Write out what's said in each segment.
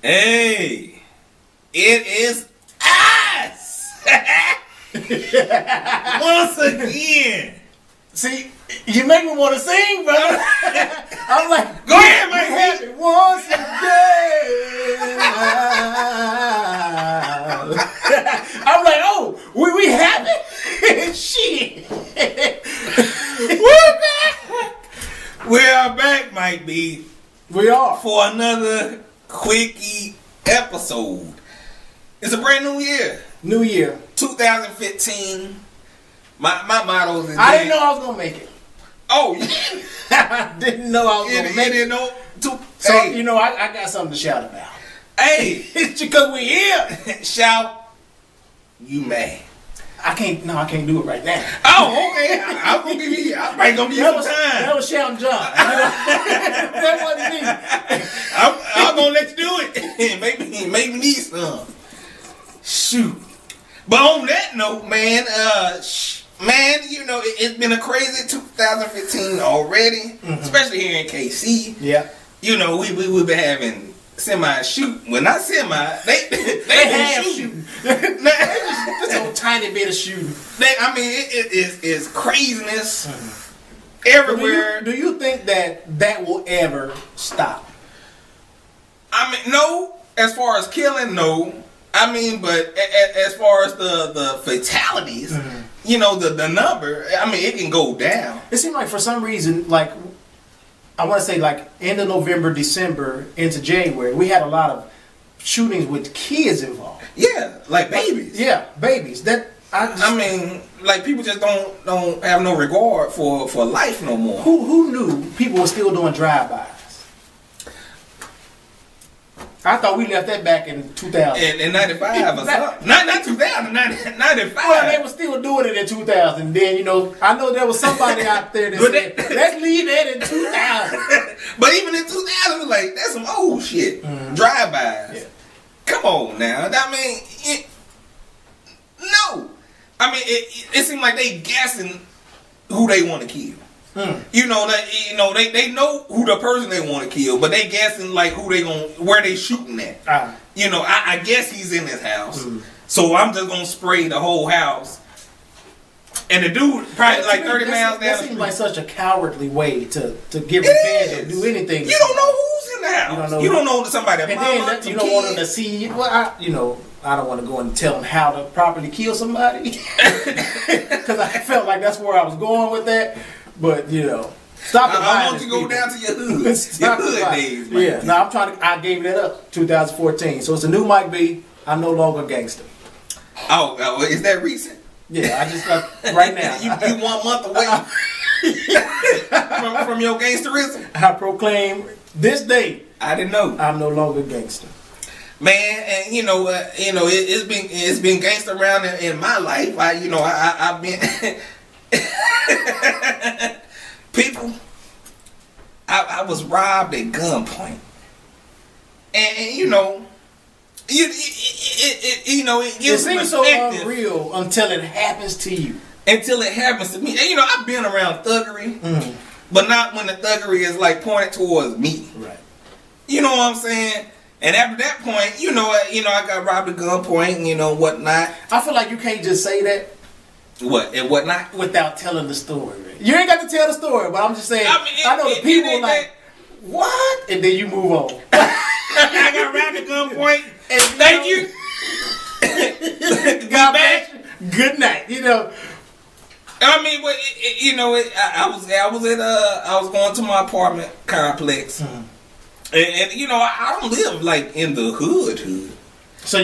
Hey, it is us! Once again. See, you make me want to sing, brother. I'm like, go ahead, man. Happy once again. I'm like, oh, we happy? Shit. We're back. We are back, Mike B. We are. For another quickie episode. It's a brand new year. New year. 2015. My motto is... I didn't know I was going to make it. Oh, I didn't know I was going to make it. So, hey. you know, I got something to shout about. Hey. It's because we here. Shout. You mad. I can't do it right now. Oh, okay. I'm going to give you... I'm probably going to give you some time. That was Shout and John. That wasn't me. I'm going to let you do it. Make me need some. Shoot. But on that note, man, you know, it's been a crazy 2015 already, especially here in KC. Yeah. You know, we've been having semi-shoot. Well, not semi. They have shooting. Just a tiny bit of shooting. It's craziness everywhere. Do you think that will ever stop? I mean, no. As far as killing, no. I mean, but as far as the fatalities, you know, the number, I mean, it can go down. It seemed like for some reason, like, I want to say like end of November, December, into January, we had a lot of shootings with kids involved. Yeah, like babies. Yeah, babies. I mean, like people just don't have no regard for life no more. Who knew people were still doing drive-bys? I thought we left that back in 2000. In 95 or something. Not 2000, 95. Well, they were still doing it in 2000. Then, you know, I know there was somebody out there that said, let's leave that in 2000. But even in 2000, was like, that's some old shit. Drive-bys. Yeah. Come on now. I mean, no. I mean, it seemed like they guessing who they want to kill. You know they know who the person they want to kill, but they guessing like where they shooting at. You know, I guess he's in his house, so I'm just gonna spray the whole house. And the dude probably like 30 miles down. That seems like such a cowardly way to get revenge or do anything. You don't know who's in the house. You don't know somebody. And then you don't want them to see. Well, I don't want to go and tell them how to properly kill somebody because I felt like that's where I was going with that. But you know, stop the violence. I want you to go down to your hood. Your hood days, man. Yeah. No, I gave that up 2014. So it's a new Mike B. I'm no longer a gangster. Oh, is that recent? Yeah, I just right now. you 1 month away from your gangsterism. I proclaim this day. I didn't know. I'm no longer a gangster. Man, and it's been gangster around in my life. I've been people. I was robbed at gunpoint, and you know. It seems so unreal until it happens to you. Until it happens to me. And, you know, I've been around thuggery, but not when the thuggery is like pointed towards me. Right. You know what I'm saying? And after that point, I got robbed at gunpoint and whatnot. I feel like you can't just say that. What and whatnot without telling the story. Right? You ain't got to tell the story, but I'm just saying. I know the people like what, and then you move on. I got robbed at gunpoint. And thank you. God bless you. Good night. I mean, but I was going to my apartment complex, and I don't live like in the hood. So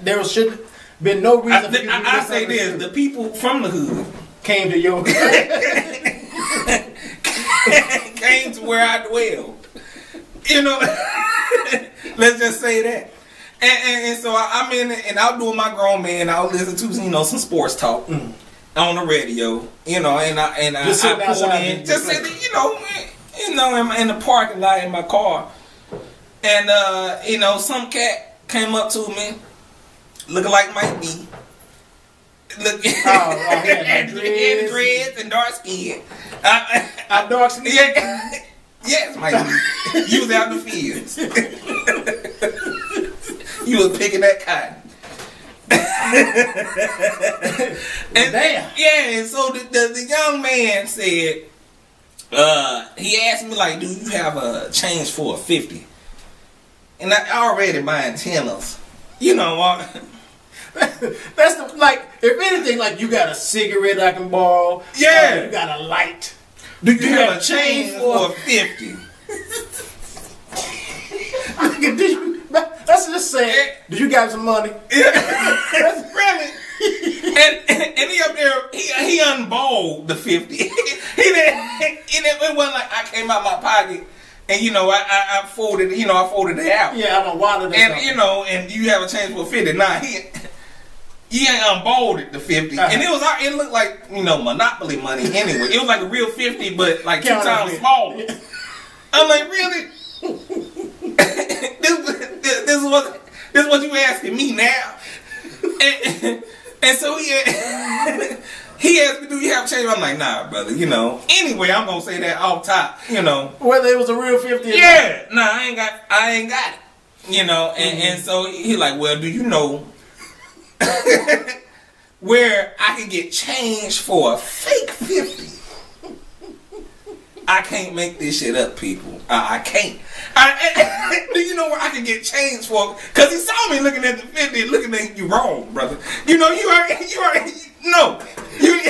there should been no reason. For you to I say this: the people from the hood came to your came to where I dwelled. Let's just say that. And so I'm in and I'll do my grown man. I'll listen to some sports talk on the radio. And I pull in just sit in the parking lot in my car. And some cat came up to me, looking like Mike B. Had dreads and dark skin. I'm dark skin. Yes, Mike B. You was out in the fields. You was picking that cotton. And damn. Yeah, and so the young man said, he asked me like, do you have a change for a 50? And I already my antennas. You know what? That's the, like, if anything, like, you got a cigarette I can borrow. Yeah. You got a light. Do you have a change for a 50? Let's just say, do you got some money? Yeah. Really? And he up there, he unballed the 50. It wasn't like I came out my pocket and I folded it out. Yeah, I'm a wallet. And and you have a change for 50. Nah, he ain't unballed it the 50. And it looked like Monopoly money anyway. It was like a real 50, but like 2 times smaller. Yeah. I'm like, really? This is what you asking me now? And so he asked me, do you have change? I'm like, nah, brother, Anyway, I'm gonna say that off top, Whether it was a real 50 or yeah, nah, I ain't got it. And so he like, well, do you know where I can get change for a fake 50? I can't make this shit up, people. I can't. Do you know where I can get change for? Because he saw me looking at the 50 and looking at you wrong, brother. You already no. Wait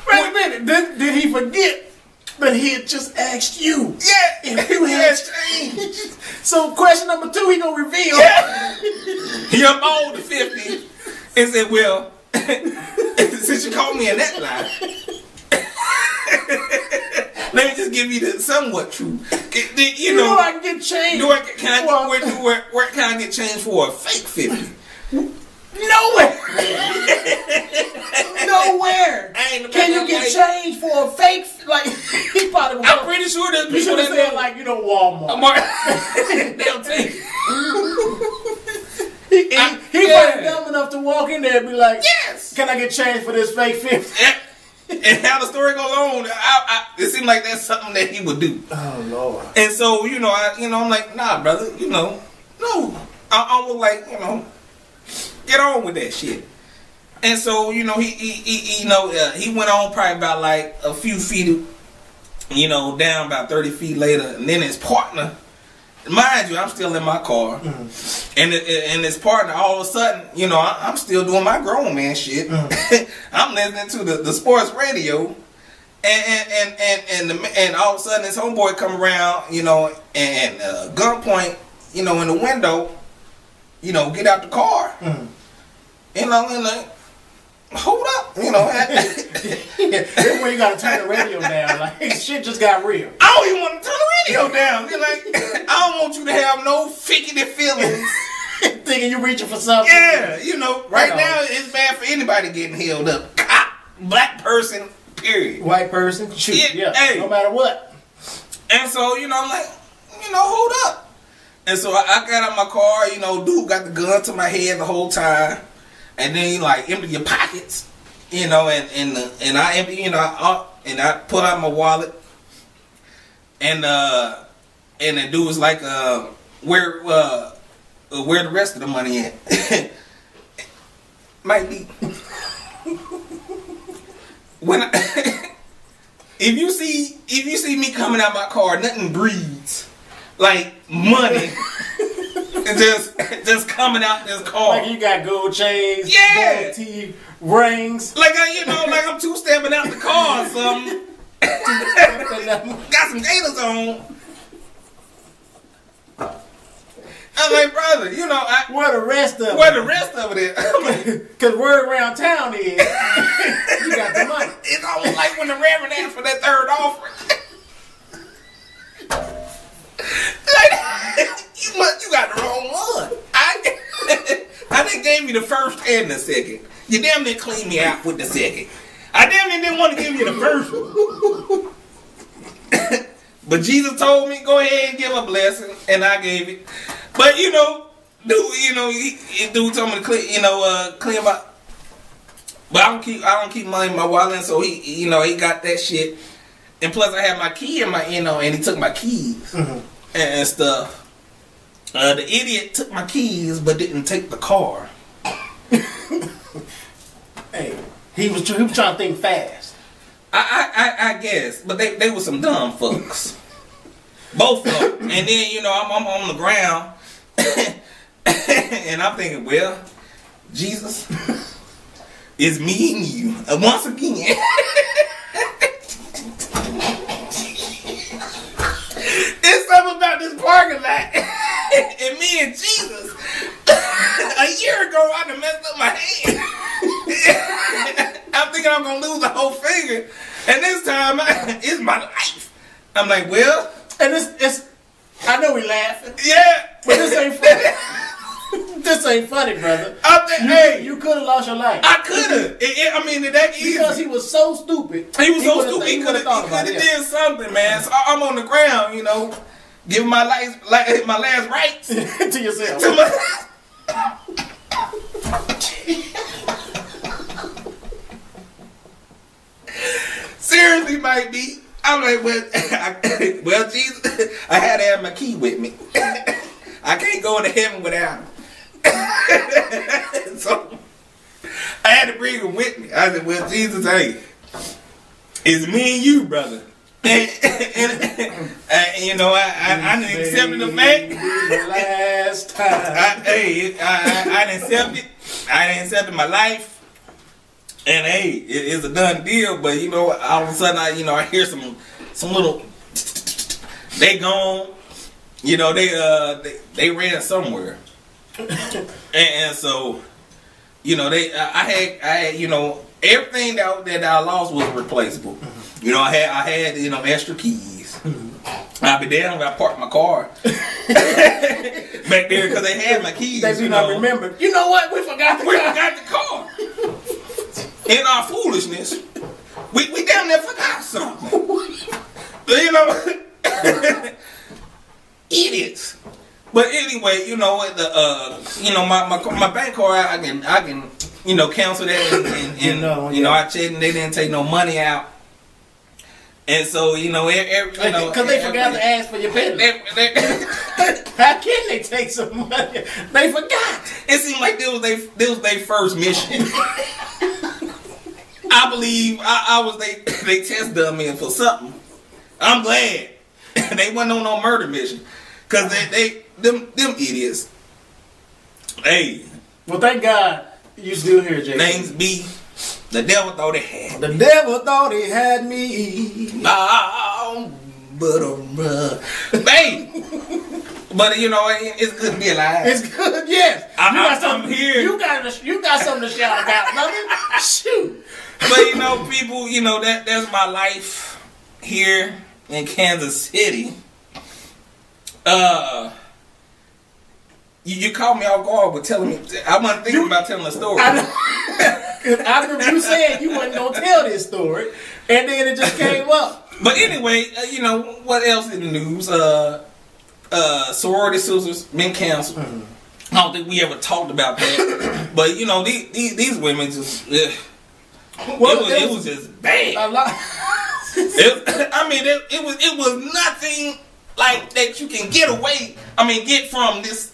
a minute. Did he forget that he had just asked you? Yeah. If you had change. So question number 2, he gonna reveal. Yeah. He unballed the 50 and said, well, since you called me in that line, let me just give you the somewhat truth. You know I can get change. Where can I get change for a fake 50? Nowhere. Nowhere. Can you get change for a fake? Like he probably. I'm pretty sure that people that said like Walmart. They'll take. He probably dumb enough to walk in there and be like, yes. Can I get change for this fake 50? And how the story goes on, it seemed like that's something that he would do. Oh Lord! And so I'm like, nah, brother, no. I was like, get on with that shit. And so he went on probably about like a few feet, down about 30 feet later, and then his partner. Mind you, I'm still in my car, and his partner. All of a sudden, I'm still doing my grown man shit. I'm listening to the sports radio, and all of a sudden, his homeboy come around, and gunpoint, in the window, get out the car, and like, hold up, That's where you gotta turn the radio down. Like shit just got real. I don't even want to turn the radio down. You're like, I don't want you to have no fickety feelings. Thinking you're reaching for something. Yeah, right now it's bad for anybody getting held up. Black person, period. White person, shoot, yeah. Hey. No matter what. And so, I'm like, hold up. And so I got out my car, dude got the gun to my head the whole time. And then you like empty your pockets, and I empty, and I pull out my wallet, and the dude was like, where the rest of the money at? Might be. When if you see me coming out my car, nothing breathes like money. Just coming out this car. Like you got gold chains, yeah, gold teeth, rings. Like like I'm two-stepping out the car or something. Got some gators on. I'm like, brother, where the rest of it? Where the rest of it is? Because word around town is you got the money. It's almost like when the Reverend asked for that third offering. Like, you got the wrong one. I done gave you the first and the second. You damn near cleaned me out with the second. I damn near didn't want to give you the first one. But Jesus told me, go ahead and give a blessing, and I gave it. But dude, dude told me to clean my. But I don't keep money in my wallet, so he got that shit. And plus, I had my key in my, and he took my keys and stuff. The idiot took my keys but didn't take the car. Hey, he was trying to think fast. I guess, but they were some dumb fucks. Both of them. And then, you know, I'm on the ground and I'm thinking, well, Jesus, it's me and you. Once again. It's something about this parking lot. And me and Jesus. A year ago, I done messed up my hand. I'm thinking I'm going to lose the whole finger. And this time, it's my life. I'm like, well. And it's I know we laughing. Yeah. But this ain't funny. This ain't funny, brother. You could have lost your life. I could have. I mean, that easy. Because he was so stupid. He was so stupid. He could have did something, man. So I'm on the ground, you know, giving my last rites to yourself. Seriously, might be. I'm like, well, Jesus, I had to have my key with me. I can't go into heaven without him. So I had to bring him with me. I said, well, Jesus, hey, it's me and you, brother. And you know, I didn't accept the fact. The last time. I didn't accept it. I didn't accept my life. And hey, it's a done deal. But you know, all of a sudden, I hear some little. They gone. You know, they ran somewhere. and so, you know, I had you know, everything that I lost was replaceable. You know, I had you know, extra keys. I'll be damned if I parked my car back there because they had my keys. They do not remember. You know what? We forgot the car. In our foolishness, we damn near forgot something. You know, idiots. But anyway, you know, my bank card, I can you know, cancel that and you know, I checked and they didn't take no money out. And so, you know, because they forgot to ask for your payment. How can they take some money? They forgot. It seemed like this was their first mission. I believe I was they test dummy for something. I'm glad they wasn't on no murder mission, cause them idiots. Hey, well, thank God you still here, Jay. Names be. The devil thought he had. The devil thought he had me. Oh, babe. But you know, it's good to be alive. It's good, yes. I'm here. You got something to shout about, nothing. Shoot. But you know, people, you know, that's my life here in Kansas City. You caught me off guard with telling me. I wasn't thinking about telling a story. I remember you saying you wasn't gonna tell this story, and then it just came up. But anyway, you know what else in the news? Sorority sisters been canceled. Mm-hmm. I don't think we ever talked about that. But you know, these women just. Well, it was just bad. A lot. It was nothing like that you can get away. Get from this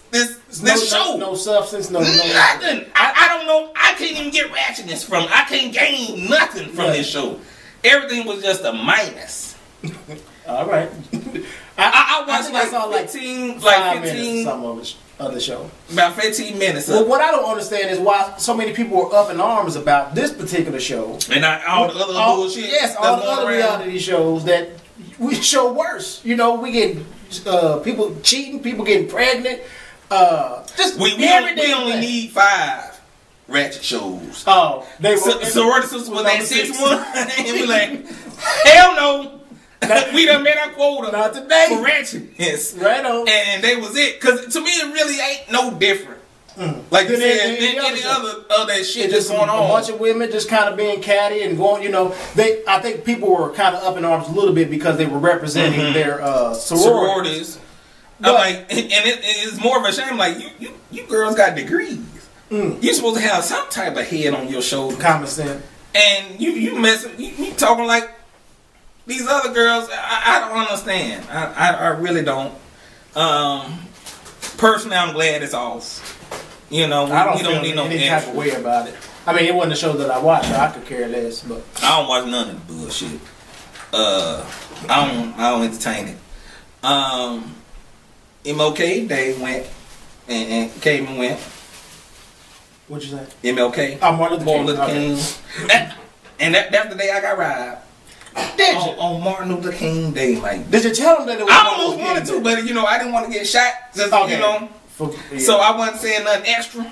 show. No substance, no nothing. I don't know. I can't even get ratchetness from it. I can't gain nothing from this show. Everything was just a minus. All right. I watched I saw like 15 some of the show. About 15 minutes. Well, what I don't understand is why so many people were up in arms about this particular show. And all the other bullshit. Yes, all the other reality shows that we show worse. You know, we get people cheating, people getting pregnant. We only need 5 ratchet shows. Oh, they were sorority sisters was that 6th one, and we like, hell no. We done met our quota. Not today. For ratchetness. Right on. And they was it. Because to me, it really ain't no different. Like you said, any other shit just going on. A bunch of women just kind of being catty and going, you know, I think people were kind of up in arms a little bit because they were representing their sororities. I'm like, and it's more of a shame. Like you girls got degrees. You supposed to have some type of head on your shoulder. Common sense. And you talking like these other girls. I don't understand. I really don't. Personally, I'm glad it's off. You know, we don't need no any type of way about it. I mean, it wasn't a show that I watched, so I could care less. But I don't watch none of the bullshit. I don't entertain it. MLK Day went and came and went. What'd you say? MLK. Martin Luther King. And that's the day I got robbed. Did you? On Martin Luther King Day, like. Did you tell them that it was? I almost wanted to, but you know, I didn't want to get shot. Just you know. So I wasn't saying nothing extra.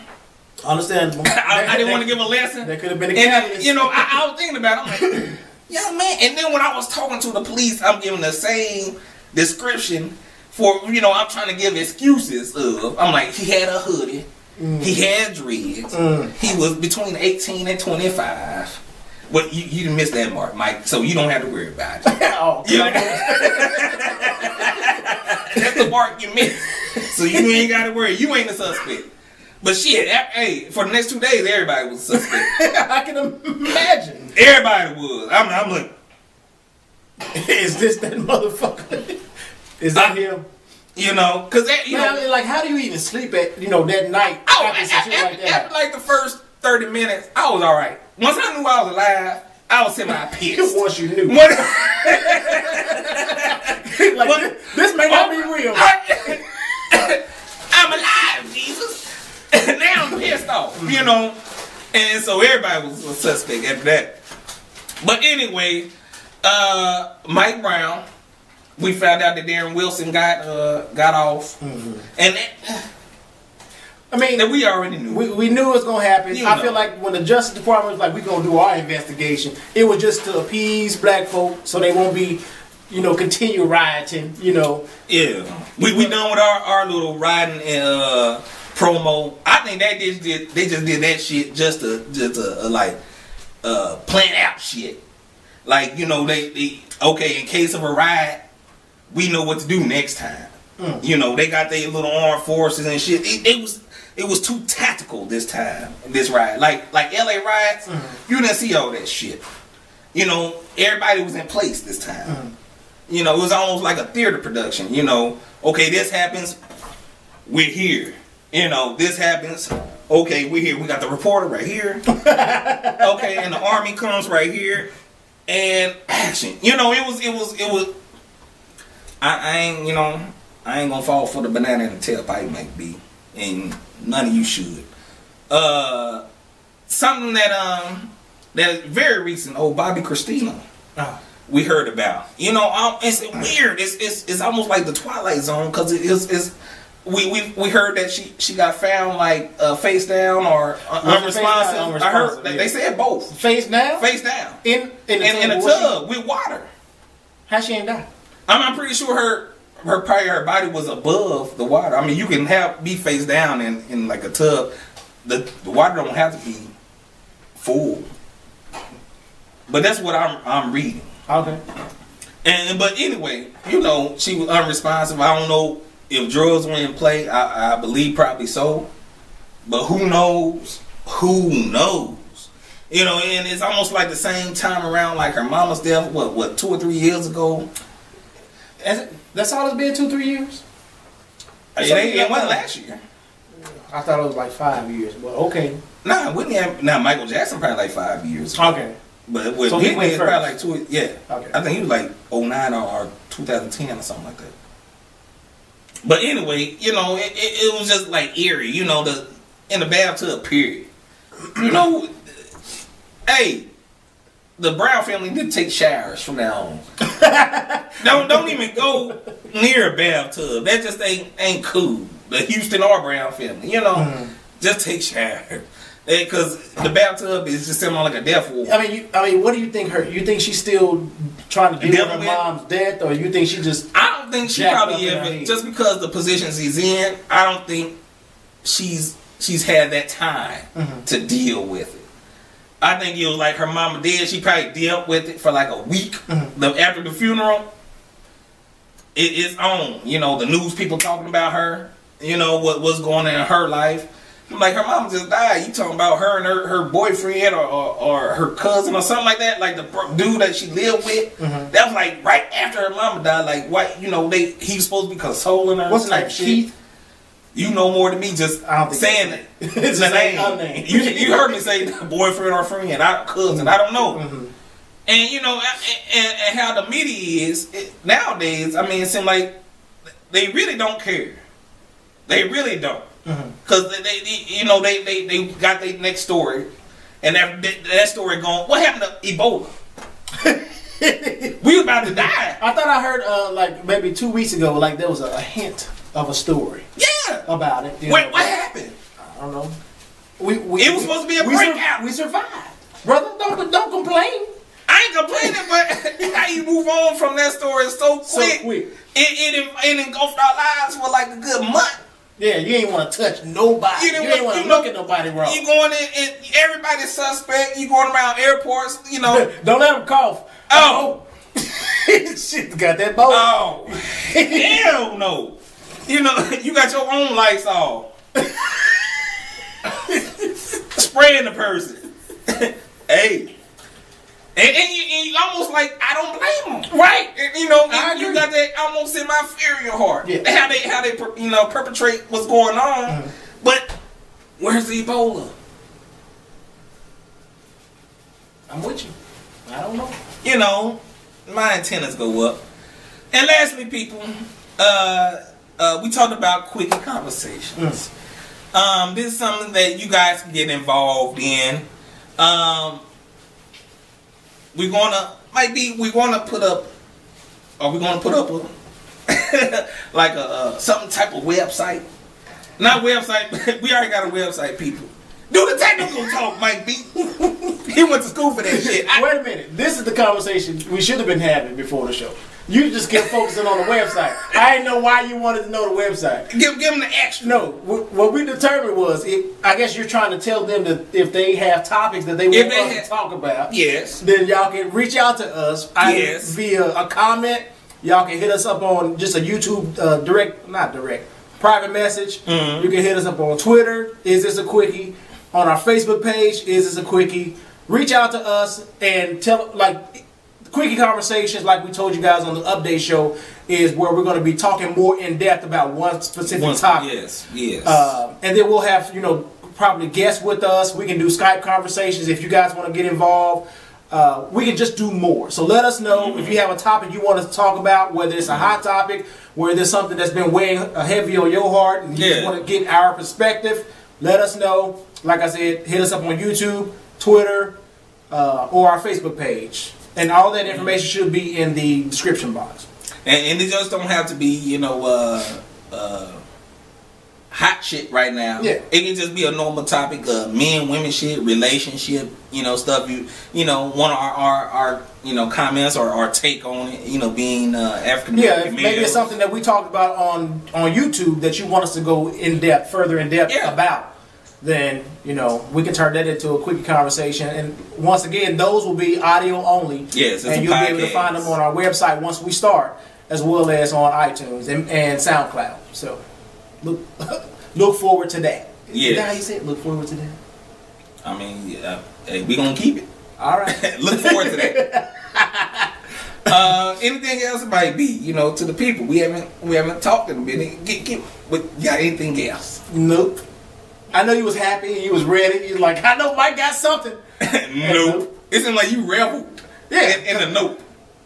Understandable. I didn't want to give a lesson. That could have been a catalyst. You know, I was thinking about it. I'm like, yeah, man. And then when I was talking to the police, I'm giving the same description for, you know, I'm trying to give excuses of. I'm like, he had a hoodie. He had dreads. He was between 18 and 25. Well, you didn't miss that mark, Mike, so you don't have to worry about it. That's the mark you missed. So you ain't got to worry. You ain't a suspect. But shit, hey, for the next 2 days, everybody was a suspect. I can imagine. Everybody was. I'm like, is this that motherfucker? Is that him? You know, because that, you know. I mean, like, how do you even sleep at, you know, that night? After like the first 30 minutes, I was all right. Once I knew I was alive, I was semi-pissed. Once you knew. This may not be real. I'm alive, Jesus. Now I'm pissed off, you know. And so everybody was a suspect after that. But anyway, Mike Brown, we found out that Darren Wilson got off. And I mean, that we already knew. We knew it was going to happen. I feel like when the Justice Department was like, we're going to do our investigation, it was just to appease black folk so they won't be, you know, continue rioting, you know. Yeah. We done with our little rioting and promo. I think they just did that shit just to plan out shit. Like, you know, they okay, in case of a riot, we know what to do next time. You know, they got their little armed forces and shit. It was too tactical this time, this riot. Like LA riots, you didn't see all that shit. You know, everybody was in place this time. You know, it was almost like a theater production. You know, okay, this happens, we're here. You know, this happens, okay, we're here. We got the reporter right here. Okay, and the army comes right here. And action. You know, it was I ain't gonna fall for the banana in the tailpipe, might be. And none of you should. Something that is very recent. Bobby Christina. We heard about. You know, it's weird. It's almost like the Twilight Zone because we heard that she got found like face down or unresponsive. I heard they said both. Face down. Face down. In a tub with water. How she ain't die? I'm pretty sure her body was above the water. I mean, you can be face down in like a tub. The water don't have to be full. But that's what I'm reading. Okay. But anyway, you know, she was unresponsive. I don't know if drugs were in play. I believe probably so. But who knows? Who knows? You know, and it's almost like the same time around like her mama's death, what 2 or 3 years ago? That's all it's been 2-3 years? It wasn't last year. I thought it was like 5 years. But okay. Nah, Michael Jackson probably like 5 years. Okay. But with Whitney, it's probably like 2. Yeah. Okay. I think he was like 09 or 2010 or something like that. But anyway, you know, it was just like eerie, you know, in the bathtub period. You know, hey, the Brown family did take showers from now on. don't even go near a bathtub. That just ain't cool. The Houston or Brown family, you know, just take showers. Because the bathtub is just sitting on like a death ward. I mean, what do you think? You think she's still trying to deal with her mom's death, or you think she just? I don't think she probably ever. Just because the positions he's in, I don't think she's had that time to deal with it. I think it was like her mama did. She probably dealt with it for like a week. After the funeral, it's on. You know, the news people talking about her. You know what's going on in her life. Like her mama just died. You talking about her and her boyfriend or her cousin or something like that? Like the dude that she lived with. That was like right after her mama died. Like what? You know he was supposed to be consoling her. What's his name? Keith. You know more than me just saying it. It's the name. You heard me say boyfriend or friend, cousin. I don't know. Mm-hmm. And you know, and how the media is nowadays. I mean, it seems like they really don't care. They really don't, because they got their next story, and that story going. What happened to Ebola? We about to die. I thought I heard like maybe 2 weeks ago, like there was a hint of a story. Yeah, about it. Wait, what happened? I don't know. It was supposed to be a breakout. We survived, brother. Don't complain. I ain't complaining, but how you move on from that story so quick. It engulfed our lives for like a good month. Yeah, you ain't want to touch nobody. You ain't want to look at nobody wrong. You going in, everybody's suspect. You going around airports, you know. Don't let them cough. Oh. Shit, got that boat. Oh. Hell no. You know, you got your own Lysol. Spraying the person. Hey. And you almost like, I don't blame them. Right. And, you know, you got that almost in my fear in your heart. Yeah. How they perpetrate what's going on. Mm-hmm. But where's the Ebola? I'm with you. I don't know. You know, my antennas go up. And lastly, people, we talked about quickie conversations. This is something that you guys can get involved in. We're gonna put up a like a something type of website. Not website, but we already got a website, people. Do the technical talk, Mike B. He went to school for that shit. Wait a minute. This is the conversation we should have been having before the show. You just kept focusing on the website. I didn't know why you wanted to know the website. Give them the extra. No, what we determined was, I guess you're trying to tell them that if they have topics that they want us to talk about, yes, then y'all can reach out to us via a comment. Y'all can hit us up on just a YouTube private message. Mm-hmm. You can hit us up on Twitter. Is this a quickie? On our Facebook page, is this a quickie? Reach out to us and tell, like, quickie conversations, like we told you guys on the update show, is where we're going to be talking more in depth about one specific topic. Yes. And then we'll have, probably guests with us. We can do Skype conversations if you guys want to get involved. We can just do more. So let us know if you have a topic you want us to talk about, whether it's a hot topic, whether there's something that's been weighing heavy on your heart, and you just want to get our perspective. Let us know. Like I said, hit us up on YouTube, Twitter, or our Facebook page. And all that information should be in the description box. And it just don't have to be, hot shit right now. Yeah. It can just be a normal topic of men, women shit, relationship, stuff one of our comments or our take on it, being African American. Yeah, maybe it's something that we talked about on YouTube that you want us to go further in depth about. Then, we can turn that into a quick conversation. And once again, those will be audio only. Yes, and you'll be able to find them on our website once we start, as well as on iTunes and SoundCloud. So, look forward to that. Yes. Is that how you say it? Look forward to that? I mean, hey, we're going to keep it. All right. Look forward to that. Anything else might be, to the people. We haven't talked in a minute. Got anything else? Nope. I know you was happy and you was ready. You was like, I know Mike got something. Nope. It seemed like you reveled. Yeah. In the nope.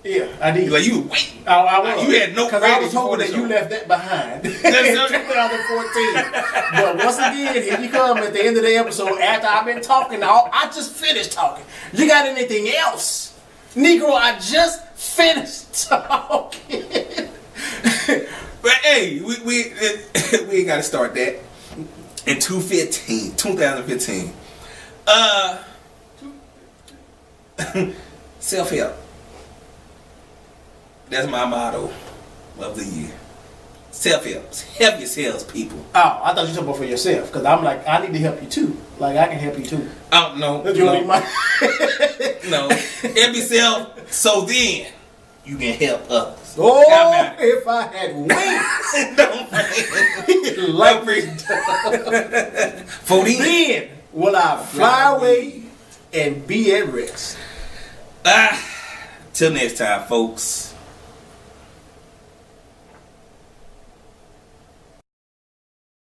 Yeah, I did. Like you were waiting. I was. You had nope ready. Because I was hoping that you left that behind in 2014. But once again, here you come at the end of the episode after I've been talking. I just finished talking. You got anything else? Negro, I just finished talking. But hey, we ain't got to start that. In 2015. Self-help. That's my motto of the year. Self-help. Help yourselves, people. Oh, I thought you were talking about for yourself. Because I'm like, I need to help you too. Like, I can help you too. Oh, no. You don't need my... No. Help yourself so then you can help others. Oh, if I had wings. Don't like for then will I fly away and be at rest. Till next time, folks.